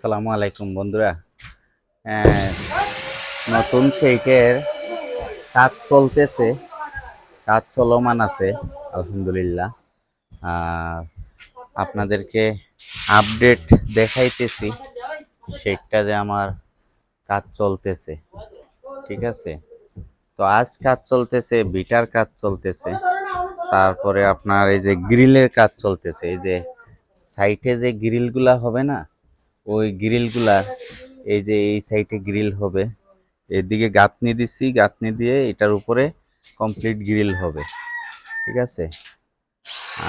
আসসালামু আলাইকুম বন্ধুরা। আহ, নতুন শেইকের কাজ চলতেছে, কাজ চলমান আছে আলহামদুলিল্লাহ। আর আপনাদেরকে আপডেট দেখাইতেছি শেকটা যে আমার কাজ চলতেছে, ঠিক আছে। তো আজ কাজ চলতেছে, বিটার কাজ চলতেছে, তারপরে আপনার এই যে গ্রিলের কাজ চলতেছে। এই যে সাইটে যে গ্রিলগুলা হবে না, ওই গ্রিলগুলা এই যে এই সাইডে গ্রিল হবে, এদিকে গাঁথনি দিছি, গাঁথনি দিয়ে এটার উপরে কমপ্লিট গ্রিল হবে, ঠিক আছে।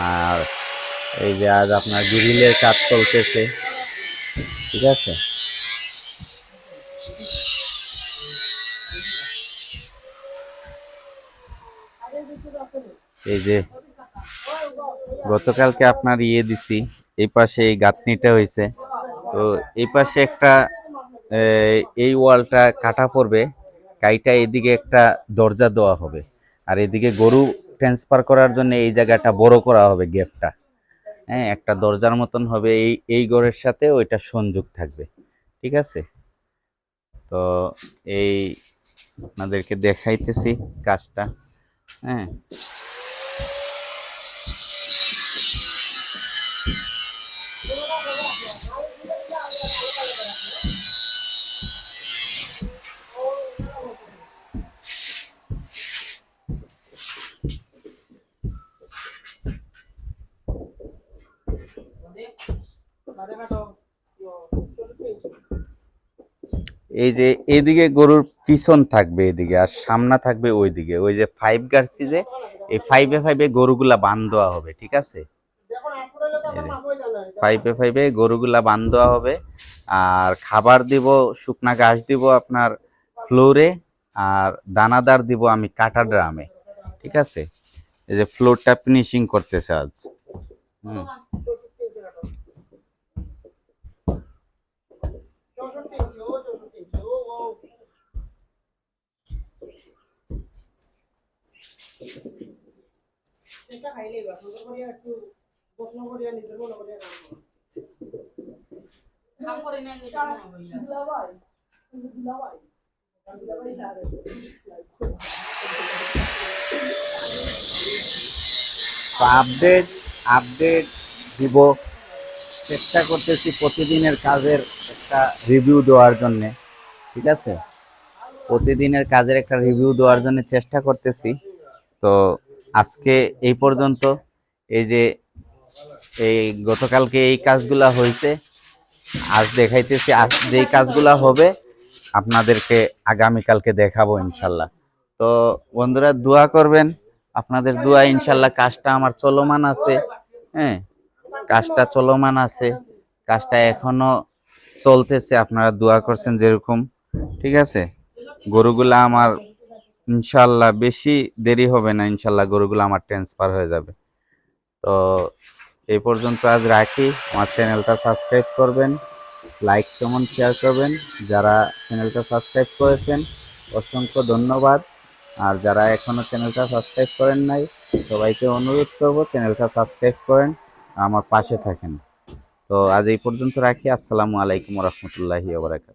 আর এই যে আজ আপনার গ্রিলের কাজ চলতেছে, ঠিক আছে। এই যে গতকালকে আপনার দিছি, এই পাশে এই গাঁথনিটা হয়েছে। তো এই পাশে একটা এই ওয়ালটা কাটা পড়বে, কাইটা এদিকে একটা দরজা দেওয়া হবে। আর এদিকে গরু ট্রান্সফার করার জন্য এই জায়গাটা বড় করা হবে, গ্যাপটা। হ্যাঁ, একটা দরজার মতন হবে, এই ঘরের সাথে ওইটা সংযোগ থাকবে, ঠিক আছে। তো এই আপনাদেরকে দেখাইতেছি কাজটা। হ্যাঁ, এই যে এইদিকে গরুর পিছন থাকবে এদিকে, আর সামনা থাকবে ওইদিকে। ওই যে ফাইভ গার্সি, যে এই ফাইভে ফাইভে গরুগুলা বান দেওয়া হবে, ঠিক আছে। ফাইভে ফাইভে গরুগুলা বান দেওয়া হবে। আর খাবার দিব, শুকনা ঘাস দিব আপনার ফ্লোরে, আর দানাদার দিব আমি কাটা ড্রামে, ঠিক আছে। এই যে ফ্লোরটা ফিনিশিং করতেছে আজ। হুম, আপডেট আপডেট দিব, চেষ্টা করতেছি প্রতিদিনের কাজের একটা রিভিউ দেওয়ার জন্যে, ঠিক আছে। প্রতিদিনের কাজের একটা রিভিউ দেওয়ার জন্য চেষ্টা করতেছি। তো আজকে এই পর্যন্ত। এই যে এই গতকালকে এই কাজগুলা হয়েছে, আজ দেখাইতেছি। আজ যেই কাজগুলা হবে আপনাদেরকে আগামীকালকে দেখাবো ইনশাল্লাহ। তো বন্ধুরা দোয়া করবেন, আপনাদের দোয়া ইনশাল্লাহ। কাজটা আমার চলমান আছে, হ্যাঁ, কাজটা চলমান আছে, কাজটা এখনো চলতেছে। আপনারা দোয়া করছেন যেরকম, ঠিক আছে। গরুগুলা আমার ইনশাল্লাহ বেশি দেরি হবে না, ইনশাল্লাহ গরুগুলো আমার ট্রান্সফার হয়ে যাবে। তো এই পর্যন্ত আজ রাখি। আমার চ্যানেলটা সাবস্ক্রাইব করবেন, লাইক কমেন্ট শেয়ার করবেন। যারা চ্যানেলটা সাবস্ক্রাইব করেছেন অসংখ্য ধন্যবাদ। আর যারা এখনও চ্যানেলটা সাবস্ক্রাইব করেন নাই, সবাইকে অনুরোধ করব চ্যানেলটা সাবস্ক্রাইব করেন, আমার পাশে থাকেন। তো আজ এই পর্যন্ত রাখি। আসসালামু আলাইকুম রহমতুল্লাহি ওয়া বারাকাতুহু।